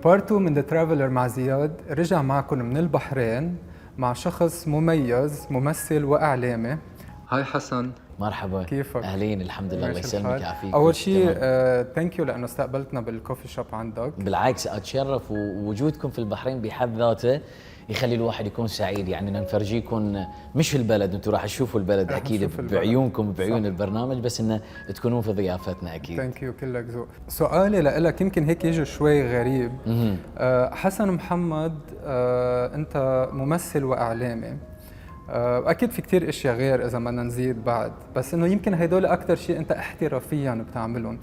بارت 2 من ذا ترافلر مع زياد رجع معكم من البحرين مع شخص مميز، ممثل وإعلامي. هاي حسن، مرحبا. كيفك؟ اهلين، الحمد لله، الله يسلمك ويعافيك. اول شيء ثانك يو لانه استقبلتنا بالكوفي شوب عندك. بالعكس اتشرف، ووجودكم في البحرين بحد ذاته يخلي الواحد يكون سعيد، يعني نفرجيكم مش البلد، انتم راح تشوفوا البلد اكيد بعيونكم بعيون البرنامج، بس انه تكونون في ضيافتنا اكيد. ثانك يو، كلك ذوق. سؤالي لك يمكن هيك يجي شوي غريب. حسن محمد، انت ممثل واعلامي، اكيد في كتير اشياء غير اذا بدنا نزيد بعد، بس انه يمكن هدول اكثر شيء انت احترافيا بتعملهم.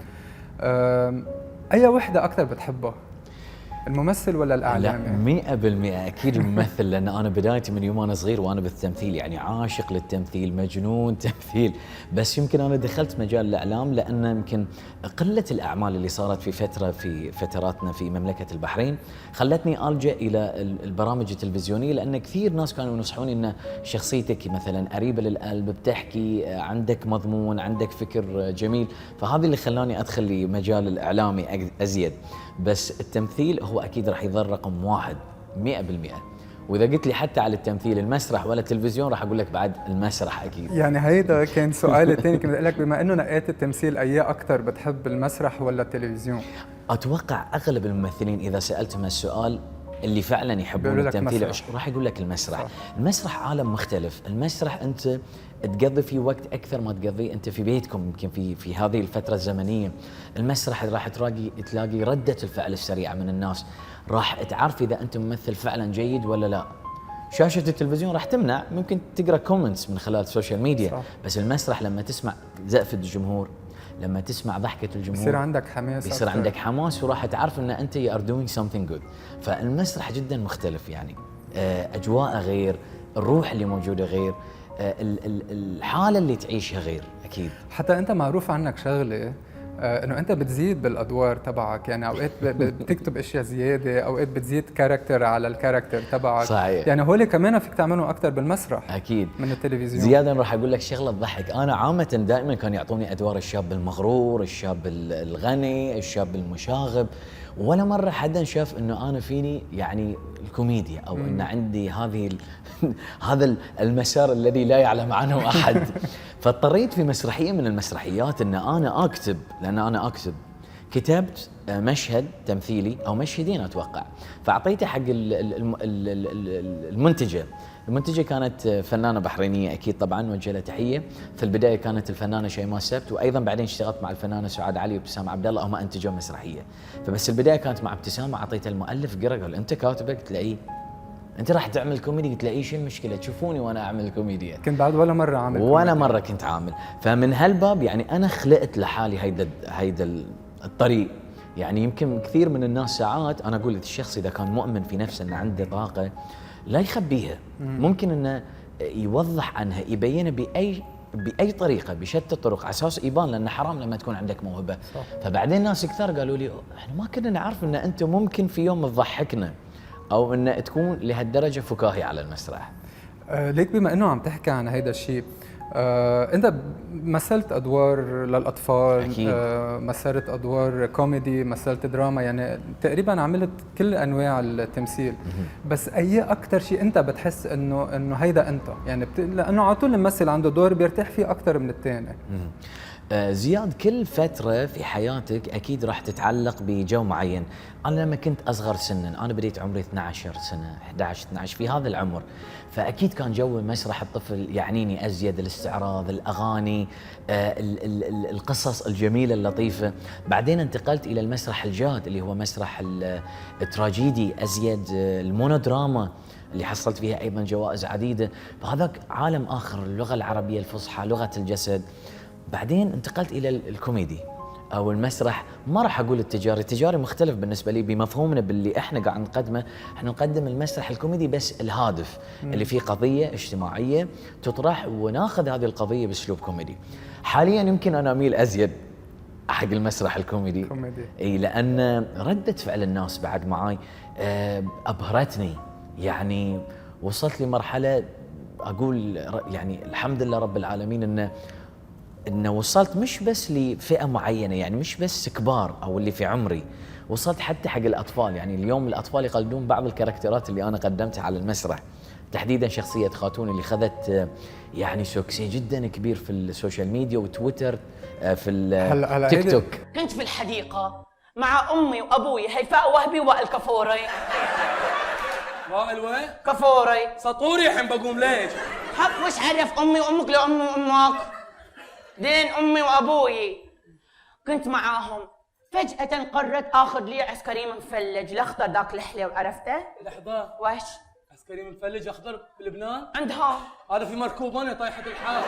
اي وحده اكثر بتحبها، الممثل ولا الاعلامي؟ لا 100% اكيد الممثل، لان انا بدايتي من يوم انا صغير وانا بالتمثيل، يعني عاشق للتمثيل، مجنون تمثيل. بس يمكن انا دخلت مجال الاعلام لان يمكن قله الاعمال اللي صارت في فتراتنا في مملكه البحرين خلتني الجا الى البرامج التلفزيونيه، لان كثير ناس كانوا ينصحوني ان شخصيتك مثلا قريبه للقلب، بتحكي، عندك مضمون، عندك فكر جميل، فهذا اللي خلاني ادخل لمجال الاعلامي ازيد. بس التمثيل هو اكيد راح يظل رقم واحد 100%. واذا قلت لي حتى على التمثيل المسرح ولا التلفزيون راح اقول لك بعد المسرح اكيد. يعني هيدا كان سؤالي الثاني، كنت اقول لك بما انه نقيت التمثيل اي اكثر بتحب، المسرح ولا التلفزيون؟ اتوقع اغلب الممثلين اذا سالتهم السؤال اللي فعلا يحبون التمثيل راح يقول لك المسرح. صح. المسرح عالم مختلف، المسرح انت تقضي فيه وقت اكثر ما تقضيه انت في بيتكم، يمكن في هذه الفتره الزمنيه. المسرح راح تلاقي رده الفعل السريعه من الناس، راح تعرف اذا انت ممثل فعلا جيد ولا لا. شاشه التلفزيون راح تمنع، ممكن تقرا كومنتس من خلال السوشيال ميديا. صح. بس المسرح لما تسمع زقفه الجمهور، لما تسمع ضحكه الجمهور، بيصير عندك حماس، بيصير عندك حماس، وراح تعرف ان انت you are doing something good. فالمسرح جدا مختلف، يعني اجواءه غير، الروح اللي موجوده غير، الحاله اللي تعيشها غير اكيد. حتى انت معروف عنك شغله، انه انت بتزيد بالادوار تبعك، يعني اوقات بتكتب اشياء زياده، اوقات بتزيد كاركتر على الكاركتر تبعك. صحيح. يعني هول كمان فيك تعملهم اكثر بالمسرح اكيد من التلفزيون. زياده راح اقول لك شغله تضحك، انا عامه دائما كانوا يعطوني ادوار الشاب المغرور، الشاب الغني، الشاب المشاغب، ولا مره حدا شاف انه انا فيني يعني الكوميديا، او ان عندي هذا المسار الذي لا يعلم عنه احد. فاضطريت في مسرحيه من المسرحيات ان انا اكتب، لان انا اكتب، كتبت مشهد تمثيلي او مشهدين اتوقع، فاعطيته حق المنتجه. المنتجه كانت فنانه بحرينيه اكيد طبعا، نوجه لها تحيه. في البدايه كانت الفنانه شيماء السبت، وايضا بعدين اشتغلت مع الفنانه سعاد علي وابتسام عبد الله، هم انتجوا مسرحيه. فبس البدايه كانت مع ابتسام، اعطيتها المؤلف قرا قال انت كاتبه؟ قلت له اي. انت راح تعمل كوميدي؟ قلت له اي. شو المشكله؟ تشوفوني وانا اعمل كوميديا. كنت بعد ولا مره عامل ولا مره كنت عامل. فمن هالباب يعني انا خلقت لحالي هيدا الطريق. يعني يمكن كثير من الناس ساعات انا اقول الشخص اذا كان مؤمن في نفسه انه عنده طاقه لا يخبيها، ممكن انه يوضح عنها، يبينها باي طريقه، بشتى الطرق، على اساس يبان، لانه حرام لما تكون عندك موهبه. صح. فبعدين ناس كثار قالوا لي احنا ما كنا نعرف ان انت ممكن في يوم تضحكنا، او ان تكون لهالدرجه فكاهي على المسرح. ليك بما انه عم تحكي عن هيدا الشيء، انت مثلت ادوار للاطفال، مثلت ادوار كوميدي، مثلت دراما، يعني تقريبا عملت كل انواع التمثيل. بس اي اكثر شيء انت بتحس انه هيدا انت، يعني لانه على طول الممثل عنده دور بيرتاح فيه اكثر من الثاني؟ زياد، كل فترة في حياتك أكيد راح تتعلق بجو معين. أنا لما كنت أصغر سنا، أنا بديت عمري 12 سنة، 11 12 في هذا العمر، فأكيد كان جو مسرح الطفل يعنيني أزيد، الاستعراض، الأغاني، القصص الجميلة اللطيفة. بعدين انتقلت إلى المسرح الجاد اللي هو مسرح التراجيدي أزيد، المونودراما اللي حصلت فيها أيضا جوائز عديدة. فهذاك عالم آخر، اللغة العربية الفصحى، لغة الجسد. بعدين انتقلت الى الكوميدي او المسرح، ما راح اقول التجاري مختلف بالنسبه لي بمفهومنا باللي احنا قاعد نقدمه. احنا نقدم المسرح الكوميدي بس الهادف اللي فيه قضيه اجتماعيه تطرح، وناخذ هذه القضيه باسلوب كوميدي. حاليا يمكن انا اميل ازيد حق المسرح الكوميدي. اي، لان رده فعل الناس بعد معاي ابهرتني. يعني وصلت لمرحله اقول يعني الحمد لله رب العالمين انه وصلت مش بس لفئه معينه، يعني مش بس كبار او اللي في عمري، وصلت حتى حق الاطفال. يعني اليوم الاطفال يقلدون بعض الكاركترات اللي انا قدمتها على المسرح، تحديدا شخصيه خاتون اللي خذت يعني سوكسي جدا كبير في السوشيال ميديا وتويتر، في التيك توك. كنت في الحديقه مع امي وابوي هيفاء وهبي وائل كفوري. وائل وين؟ كفوري سطوري الحين بقوم ليش؟ حق وش عرف امي وامك لامي وامك؟ دين امي وابوي كنت معاهم، فجأة قررت اخذ لي عسكري مفلج الاخضر ذاك الحلو، عرفته؟ لحظة، وش؟ عسكري مفلج اخضر في لبنان؟ عندها هذا في مركوبانه طايحة الحال.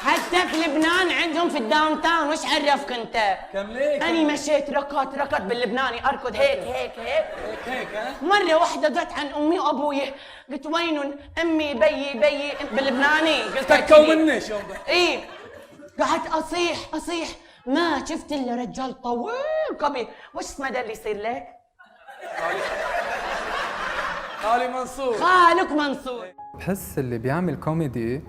حتى في لبنان عندهم في الداون تاون، وش عرفك انت؟ كم ليك؟ اني مشيت ركض باللبناني اركض هيك ها؟ مرة واحدة ضعت عن امي وابوي، قلت وينن امي بيي باللبناني، قلت تكوا مني شو ايه، قعدت اصيح ما شفت الا رجال طويل كبير. وش اسمه ده اللي يصير لك؟ خالي منصور. خالك منصور. بحس اللي بيعمل كوميدي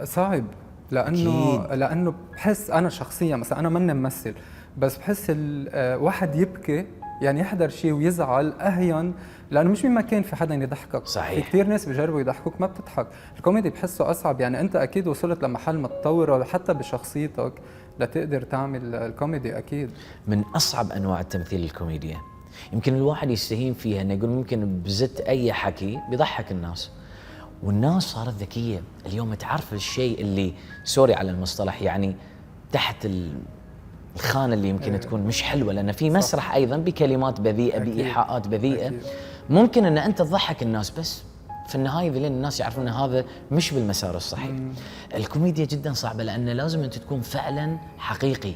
صعب، لانه بحس انا شخصيا مثلا انا ماني ممثل، بس بحس الواحد يبكي يعني يحضر شيء ويزعل اهين، لانه مش بمكان في حدا يضحكك. صحيح. في كثير ناس بيجربوا يضحكوك ما بتضحك. الكوميدي بحسه اصعب، يعني انت اكيد وصلت لمحل متطور حتى بشخصيتك لتقدر تعمل الكوميدي. اكيد من اصعب انواع التمثيل الكوميديا، يمكن الواحد يستهين فيها انه يقول ممكن بزت اي حكي بيضحك الناس، والناس صارت ذكيه اليوم تعرف الشيء اللي سوري على المصطلح يعني تحت الخانه اللي يمكن تكون مش حلوه، لان في مسرح ايضا بكلمات بذيئه بايحاءات بذيئه ممكن ان انت تضحك الناس، بس في النهايه ذلين الناس يعرفون ان هذا مش بالمسار الصحيح. الكوميديا جدا صعبه لان لازم انت تكون فعلا حقيقي،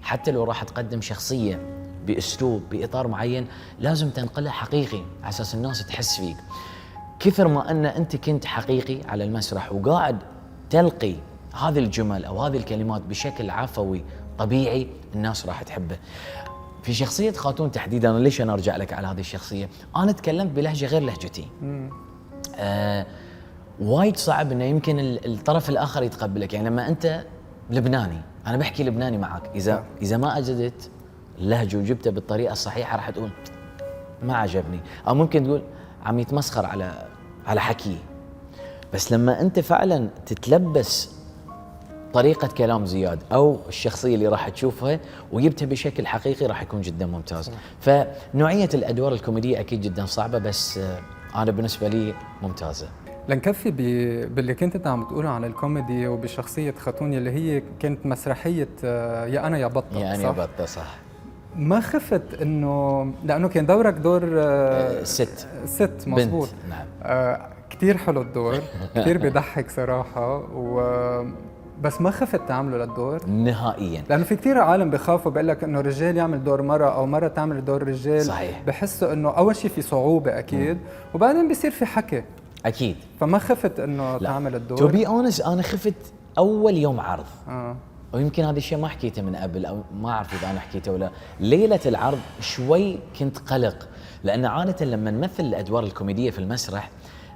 حتى لو راح تقدم شخصيه باسلوب باطار معين لازم تنقلها حقيقي على اساس الناس تحس فيك. كثر ما ان انت كنت حقيقي على المسرح وقاعد تلقي هذه الجمل او هذه الكلمات بشكل عفوي طبيعي الناس راح تحبه. في شخصيه خاتون تحديدا، ليش انا ارجع لك على هذه الشخصيه؟ انا تكلمت بلهجه غير لهجتي. وايد صعب انه يمكن الطرف الاخر يتقبلك، يعني لما انت لبناني انا بحكي لبناني معك، اذا ما اجدت اللهجه وجبتها بالطريقه الصحيحه راح تقول ما عجبني، او ممكن تقول عم يتمسخر على حكيه. بس لما انت فعلا تتلبس طريقة كلام زياد أو الشخصية اللي راح تشوفها وجبتها بشكل حقيقي راح يكون جدا ممتاز. فنوعية الأدوار الكوميدية أكيد جدا صعبة، بس أنا بالنسبة لي ممتازة. لنكفي باللي كنت انت عم تقوله عن الكوميدي وبشخصية خاتوني اللي هي كانت مسرحية يا أنا يا بطة، يعني يا بطة صح. ما خفت انه لأنه كان دورك دور ست مزبوط. نعم. كتير حلو الدور، كتير بيضحك صراحة، بس ما خفت تعمله للدور نهائيا، لانه في كثير عالم بخافوا بيقول لك انه رجال يعمل دور مرة او مرة تعمل دور رجال. صحيح. بحسوا انه اول شيء في صعوبة اكيد وبعدين بيصير في حكي اكيد. فما خفت انه تعمل الدور. تو بي اونست انا خفت اول يوم عرض. ويمكن هذا الشيء ما حكيته من قبل او ما اعرف اذا انا حكيته ولا. ليله العرض شوي كنت قلق، لان عاده لما نمثل الادوار الكوميديه في المسرح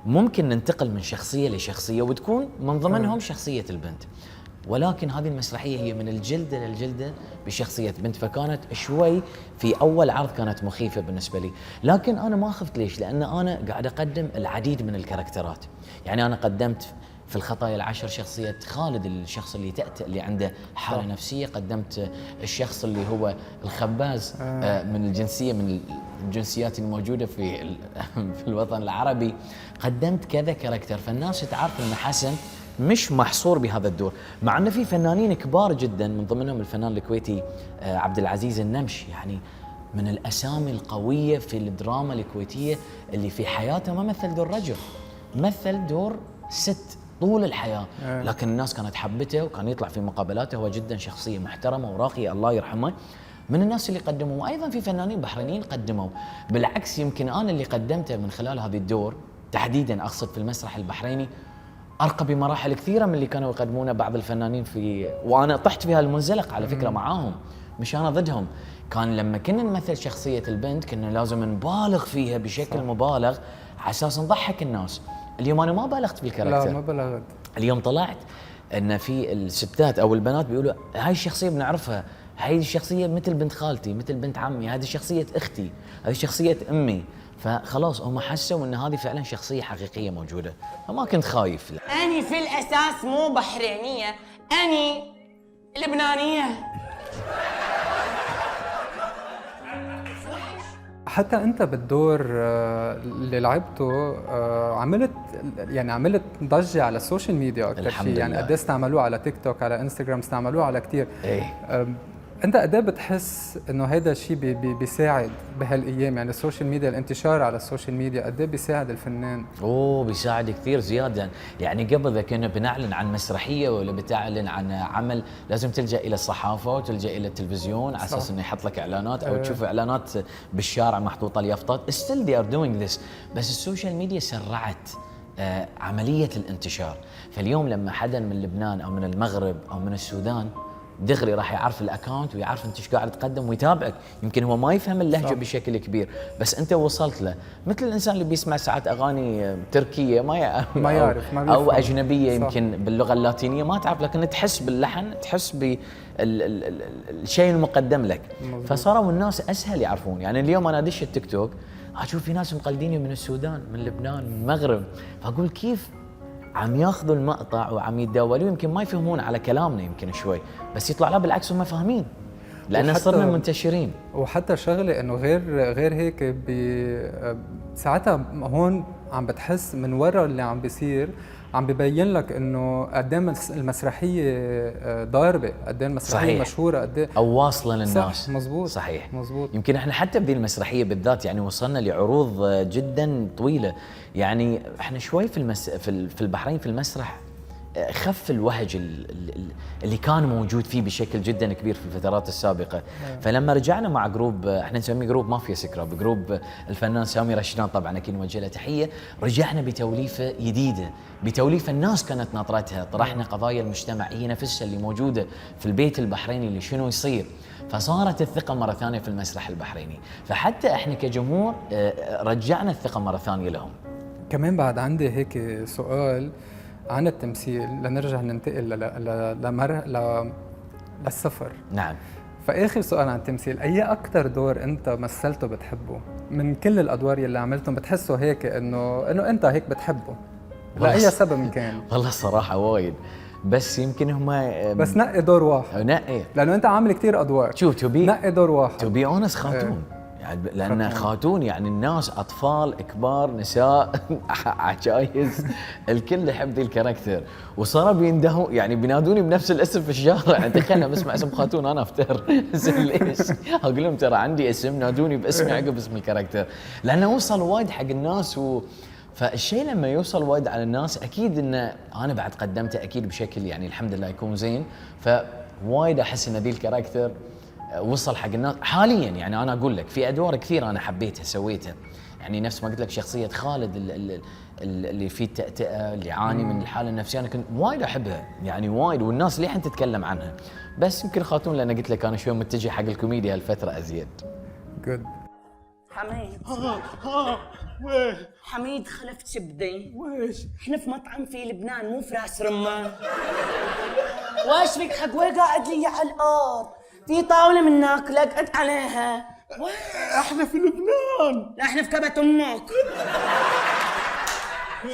ممكن ننتقل من شخصيه لشخصيه وتكون من ضمنهم شخصيه البنت، ولكن هذه المسرحيه هي من الجلده للجلده بشخصيه بنت، فكانت شوي في اول عرض كانت مخيفه بالنسبه لي، لكن انا ما خفت. ليش؟ لان انا قاعد اقدم العديد من الكاركترات. يعني انا قدمت في الخطايا العشر شخصيه خالد، الشخص اللي اللي عنده حاله نفسيه، قدمت الشخص اللي هو الخباز من الجنسيه من الجنسيات الموجوده في الوطن العربي، قدمت كذا كاركتر، فالناس تعرف ان حسن مش محصور بهذا الدور، مع انه في فنانين كبار جدا من ضمنهم الفنان الكويتي عبد العزيز النمش، يعني من الاسامي القويه في الدراما الكويتيه اللي في حياته ما مثل دور رجل، مثل دور ست طول الحياه، لكن الناس كانت حبته وكان يطلع في مقابلاته، هو جدا شخصيه محترمه وراقيه الله يرحمه، من الناس اللي قدموا. وايضا في فنانين بحرينيين قدموا، بالعكس يمكن انا اللي قدمته من خلال هذه الدور تحديدا، اقصد في المسرح البحريني، ارقى بمراحل كثيره من اللي كانوا يقدمونه بعض الفنانين وانا طحت في هالمنزلق على فكره معاهم، مش انا ضدهم. كان لما كنا نمثل شخصيه البنت كنا لازم نبالغ فيها بشكل مبالغ على اساس نضحك الناس. اليوم انا ما بالغت بالكاركتر، لا ما بلغت. اليوم طلعت ان في الستات او البنات بيقولوا هاي الشخصيه بنعرفها، هاي الشخصيه مثل بنت خالتي، مثل بنت عمي، هذه شخصيه اختي، هذه شخصيه امي. فخلاص هم حسوا ان هذه فعلا شخصيه حقيقيه موجوده، فما كنت خايف. لا. أني في الأساس مو بحرينية، أني لبنانية. حتى انت بالدور اللي لعبته عملت ضجه على السوشيال ميديا اكثر شيء، يعني قد استعملوه على تيك توك، على انستغرام، استعملوه على كثير. ايه انت قد بتحس انه هذا الشيء بيساعد بهالايام، يعني السوشيال ميديا، الانتشار على السوشيال ميديا قد بيساعد الفنان؟ بيساعد كثير زياده. يعني قبل اذا كنا بنعلن عن مسرحيه ولا بتعلن عن عمل لازم تلجا الى الصحافه وتلجا الى التلفزيون على اساس انه يحط لك اعلانات، او تشوف اعلانات بالشارع محطوطه اليافطات. still they are doing this. بس السوشيال ميديا سرعت عمليه الانتشار. فاليوم لما حدا من لبنان او من المغرب او من السودان دغري راح يعرف الاكونت ويعرف انت ايش قاعد تقدم ويتابعك. يمكن هو ما يفهم اللهجه بشكل كبير، بس انت وصلت له. مثل الانسان اللي بيسمع ساعات اغاني تركيه ما يعرف، ما او اجنبيه يمكن باللغه اللاتينيه ما تعرف، لكن تحس باللحن، تحس بالشيء المقدم لك. فصاروا الناس اسهل يعرفون. يعني اليوم انا ادش التيك توك اشوف في ناس مقلديني من السودان، من لبنان، من المغرب، فاقول كيف عم ياخذوا المقطع وعم يتداولوا. يمكن ما يفهمون على كلامنا يمكن شوي، بس يطلع لا بالعكس هم فاهمين، لان صرنا منتشرين. وحتى شغله انه غير هيك ساعتها هون عم بتحس من ورا اللي عم بيصير، عم ببين لك انه قد ايه المسرحيه ضاربه، قد ايه المسرحيه مشهوره، قد ايه او واصله للناس. صح، مزبوط، صحيح، مزبوط. يمكن احنا حتى بذي المسرحيه بالذات يعني وصلنا لعروض جدا طويله. يعني احنا شوي في البحرين في المسرح خف الوهج اللي كان موجود فيه بشكل جدا كبير في الفترات السابقه. فلما رجعنا مع جروب، احنا نسميه جروب مافيا سكراب، جروب الفنان سامي رشدان، طبعا اكيد نوجه له تحيه. رجعنا بتوليفه جديده، بتوليفه الناس كانت ناطرتها. طرحنا قضايا المجتمع هي نفسها اللي موجوده في البيت البحريني، اللي شنو يصير. فصارت الثقه مره ثانيه في المسرح البحريني. فحتى احنا كجمهور رجعنا الثقه مره ثانيه لهم. كمان بعد عندي هيك سؤال عن التمثيل، لنرجع ننتقل للسفر. نعم. فآخر سؤال عن التمثيل، أي أكتر دور أنت مثلته بتحبه من كل الأدوار يلي عملتهم، بتحسه هيك إنه أنت هيك بتحبه لأي سبب كان؟ والله الصراحة وايد، بس يمكن هم بس نقي دور واحد. نقي، لأنه أنت عامل كتير أدوار. شوف نقي دور واحد. تو بي اونست خاتون. يعني لان خاتون يعني الناس اطفال كبار نساء عجايز الكل يحب ذي الكاركتر، وصاروا بيندهوا يعني بينادوني بنفس الاسم في الشارع. يعني تخيل بسمع اسم خاتون انا افتر ليش؟ اقول لهم ترى عندي اسم، نادوني باسمي عقب اسم الكاركتر، لانه وصل وايد حق الناس. فالشيء لما يوصل وايد على الناس اكيد انه انا بعد قدمته اكيد بشكل يعني الحمد لله يكون زين. فوايد احس ان ذي الكاركتر وصل حق الناس حاليا. يعني انا اقول لك في ادوار كثيره انا حبيتها سويتها، يعني نفس ما قلت لك شخصيه خالد اللي فيه التأتئة، اللي يعاني من الحاله النفسيه، انا كنت وايد احبها يعني وايد، والناس للحين تتكلم عنها. بس يمكن خاتون لان قلت لك انا شوي متجه حق الكوميديا هالفتره ازيد. جود. حميد وين؟ حميد خلفت شبدي. ويش؟ احنا في مطعم في لبنان مو في راس رمان. وايش فيك حق وين قاعد لي على الارض؟ في طاوله من ناكل اقعد عليها. احنا في لبنان. لا احنا في كبت امك.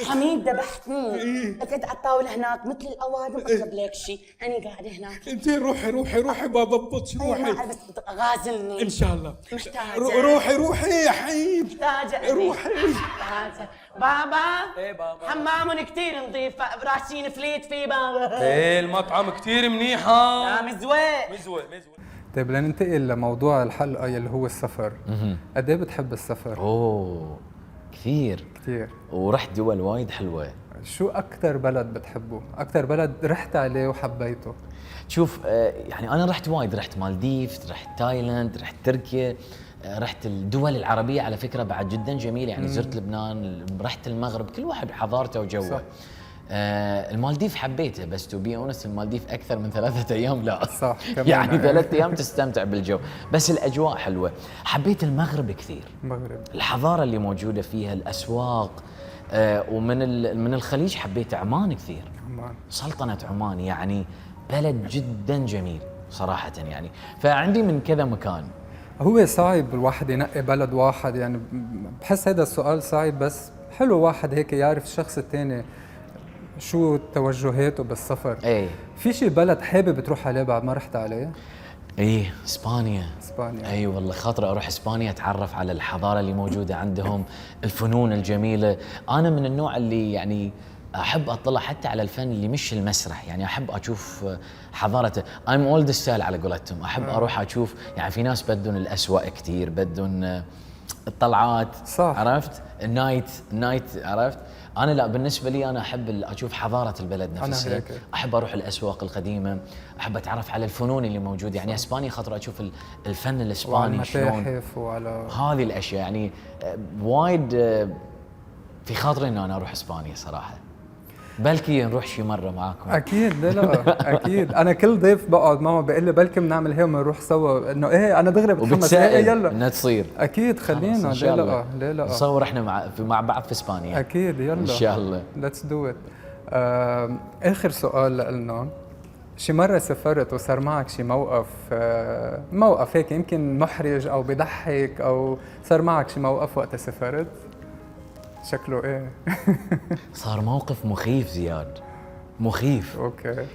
حميد ذبحتني. اقعد على الطاوله هناك مثل الاوادم، اطلب لك شيء، انا قاعده هناك. انت روحي بضبطش، روحي. بس غازلني ان شاء الله. محتاجه. روحي يا حبيب. محتاجه. روحي. محتاجه. بابا. ايه بابا. حمام كثير نظيف، راسين فليت فيه بابا. ايه المطعم كثير منيحه. لا مزوق. مزوق. طيب لننتقل لموضوع الحلقه يلي هو السفر. قد ايه بتحب السفر؟ اوه كثير كثير. ورحت دول وايد حلوه. شو أكتر بلد بتحبه؟ أكتر بلد رحت عليه وحبيته؟ شوف يعني أنا رحت وايد، رحت مالديف، رحت تايلاند، رحت تركيا، رحت الدول العربية على فكرة بعد جدا جميلة. يعني زرت لبنان، رحت المغرب، كل واحد بحضارته وجوه. المالديف حبيته، بس تو بي اونست المالديف أكثر من 3 أيام لا. صح كمان. يعني 3 أيام تستمتع بالجو، بس الأجواء حلوة. حبيت المغرب كثير. المغرب. الحضارة اللي موجودة فيها، الأسواق. ومن الخليج حبيت عمان كثير. عمان. سلطنة عمان يعني بلد جدا جميل صراحه يعني. فعندي من كذا مكان. هو صعب الواحد ينقي بلد واحد، يعني بحس هذا السؤال صعب، بس حلو واحد هيك يعرف الشخص الثاني شو توجهاته بالسفر. اي في شي بلد حابب تروح عليه بعد ما رحت عليه؟ ايه اسبانيا. اسبانيا. اي والله خاطر اروح اسبانيا اتعرف على الحضاره اللي موجوده عندهم، الفنون الجميله. انا من النوع اللي يعني احب اطلع حتى على الفن اللي مش المسرح، يعني احب اشوف حضارته. I'm old style على قولتهم، احب اروح اشوف. يعني في ناس بدون الاسواق كثير، بدون الطلعات، صح. عرفت النايت عرفت. انا لا، بالنسبه لي انا احب اشوف حضاره البلد نفسها. هيك. احب اروح الاسواق القديمه، احب اتعرف على الفنون اللي موجوده. يعني اسبانيا خاطر اشوف الفن وعلى الاسباني شلون، المتاحف وعلى هذه الاشياء. يعني وايد في خاطري انه انا اروح اسبانيا صراحه. بلكي نروح شي مره معاكم. اكيد. لا اكيد، انا كل ضيف بقعد معه بقول لي بلكي بنعمل هيك وبنروح سوا، انه ايه انا دغري بتحمس وبتسائل يلا انها تصير. اكيد خلينا. إن شاء الله. ليه لا نصور احنا مع بعض في اسبانيا. اكيد يلا ان شاء الله. ليتس دو ات. اخر سؤال لنا، شي مرة سافرت وصار معك شي موقف هيك يمكن محرج او بضحك، او صار معك شي موقف وقت سافرت؟ شكله ايه. صار موقف مخيف زياد، مخيف. اوكي.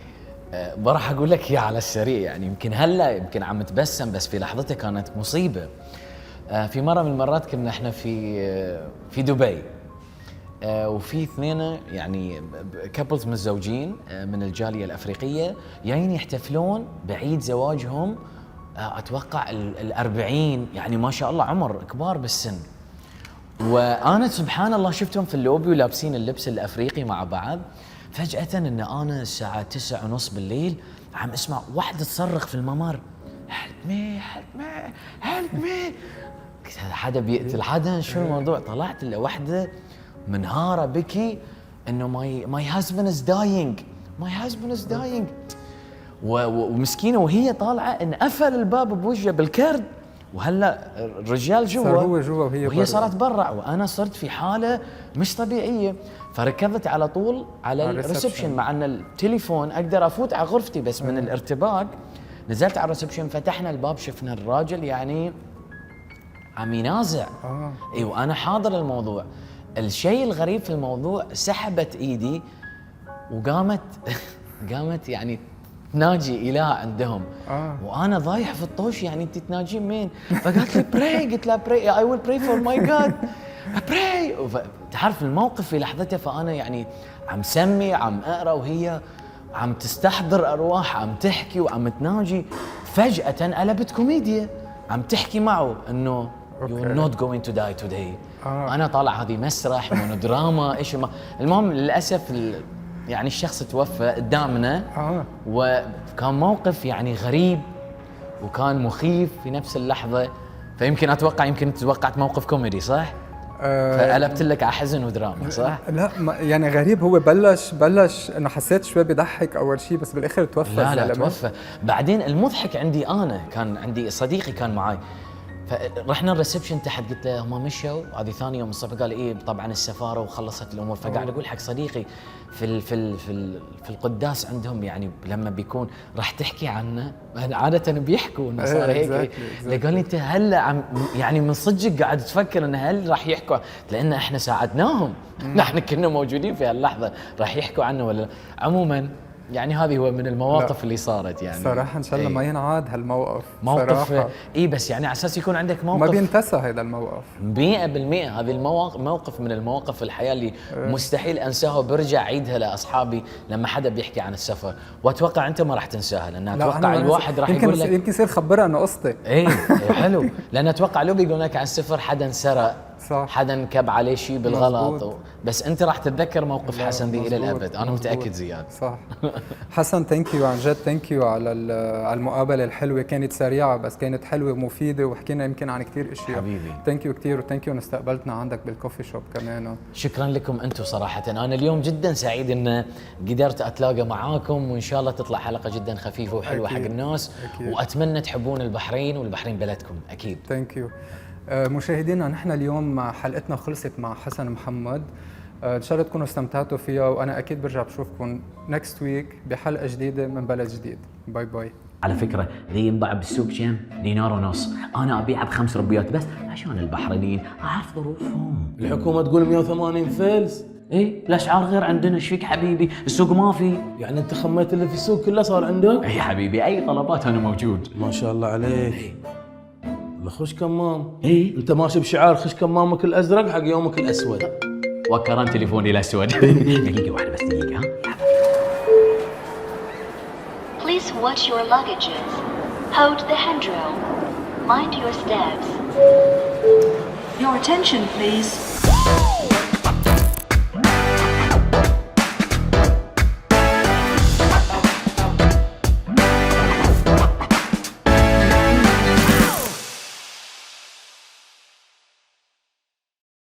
راح اقول لك اياه على السريع. يعني يمكن هلا يمكن عم تبسم، بس في لحظتها كانت مصيبه. في مره من المرات كنا احنا في دبي، وفي اثنين يعني كابلز متزوجين من الجاليه الافريقيه جايين يحتفلون بعيد زواجهم. اتوقع ال40، يعني ما شاء الله عمر كبار بالسن. وانا سبحان الله شفتهم في اللوبي ولابسين اللبس الافريقي مع بعض. فجأة ان انا الساعة 9:30 بالليل عم اسمع واحدة تصرخ في الممر، help me help me help me. قلت هذا حدا بيقتل حدا، شو الموضوع؟ طلعت لوحدة منهارة بكي انه my husband is dying my husband is dying. ومسكينة وهي طالعة انقفل الباب بوجهها بالكرد، وهلا الرجال جوا، صار هو جوا وهي صارت برا، وانا صرت في حاله مش طبيعيه. فركضت على طول على الريسبشن، مع ان التليفون اقدر افوت على غرفتي، بس من الارتباك نزلت على الريسبشن، فتحنا الباب شفنا الراجل يعني عم ينازع. اي وانا حاضر الموضوع. الشيء الغريب في الموضوع سحبت ايدي وقامت قامت يعني تناجي إله عندهم. وانا ضايح في الطوش، يعني انت تناجين مين؟ فقالت لي براي. قلت لها براي اي ويل براي فور ماي جاد براي. تعرف الموقف في لحظتها، فانا يعني عم سمي عم اقرا وهي عم تستحضر ارواح، عم تحكي وعم تناجي. فجأة قلبت كوميديا، عم تحكي معه انه you're not going to die today. انا طالع هذه مسرح مونودراما ايش المهم للاسف يعني الشخص توفى قدامنا. وكان موقف يعني غريب وكان مخيف في نفس اللحظة. فيمكن اتوقع يمكن توقعت موقف كوميدي صح؟ فقلبت لك على حزن ودراما صح؟ لا يعني غريب، هو بلش انه حسيت شوي بضحك اول شيء، بس بالاخر توفى. لا توفى. بعدين المضحك عندي انا كان عندي صديقي كان معي، فرحنا الريسبشن تحت، قلت له هم مشوا. هذه ثاني يوم الصبح قال ايه طبعا السفاره وخلصت الامور. فقاعد اقول حق صديقي في القداس عندهم يعني لما بيكون راح تحكي عنه، عاده بيحكوا انه صار هيك. قال لي انت هلا يعني من صدقك قاعد تفكر انه هل راح يحكوا؟ لان احنا ساعدناهم نحن كنا موجودين في هاللحظه، راح يحكوا عنه ولا؟ عموما يعني هذه هو من المواقف اللي صارت. يعني صراحة إن شاء الله ما ينعاد هالموقف. موقف بس يعني على أساس يكون عندك موقف ما بينتسى هذا الموقف 100%. هذه موقف من المواقف الحياة اللي مستحيل أنساها، وبرجع عيدها لأصحابي لما حدا بيحكي عن السفر. وأتوقع أنت ما راح تنساها، لأن أتوقع الواحد راح يقول لك يمكن يصير خبرها أنه قصتي. إيه حلو. لأن أتوقع لو بيقول لك عن السفر حدا انسرق صح، حدا انكب عليه شيء بالغلط بس انت راح تتذكر موقف حسن ذي الى الابد. انا متاكد زياد. صح. حسن ثانك يو عن جد، ثانك يو على المقابله الحلوه، كانت سريعه بس كانت حلوه ومفيده، وحكينا يمكن عن كثير اشياء. حبيبي ثانك يو كثير، وثانك يو ان استقبلتنا عندك بالكوفي شوب كمان. شكرا لكم انتم صراحه. انا اليوم جدا سعيد ان قدرت اتلاقى معاكم، وان شاء الله تطلع حلقه جدا خفيفه وحلوه حق الناس. واتمنى تحبون البحرين، والبحرين بلدكم اكيد. ثانك يو. مشاهدينا، نحن اليوم حلقتنا خلصت مع حسن محمد. ان شاء الله تكونوا استمتعتوا فيها، وانا اكيد برجع بشوفكم نكست ويك بحلقه جديده من بلد جديد. باي باي. على فكره ذي ينباع بالسوق كم؟ دينار ونص، انا ابيعه ب5 ربيات بس عشان البحرينيين اعرف ظروفهم. الحكومه تقول 180 فلس. ايه الاسعار غير عندنا، ايش فيك حبيبي؟ السوق ما في. يعني انت خميت اللي في السوق كله صار عندك؟ اي حبيبي اي طلبات انا موجود. ما شاء الله عليك. والله خش كمام. ايه انت ماشي بشعار خش كمامك الازرق حق يومك الاسود. وكران تليفوني الاسود. دقيقه واحده بس، دقيقه ها. Please watch your luggages. Hold the handrail. Mind your steps. Your attention, please.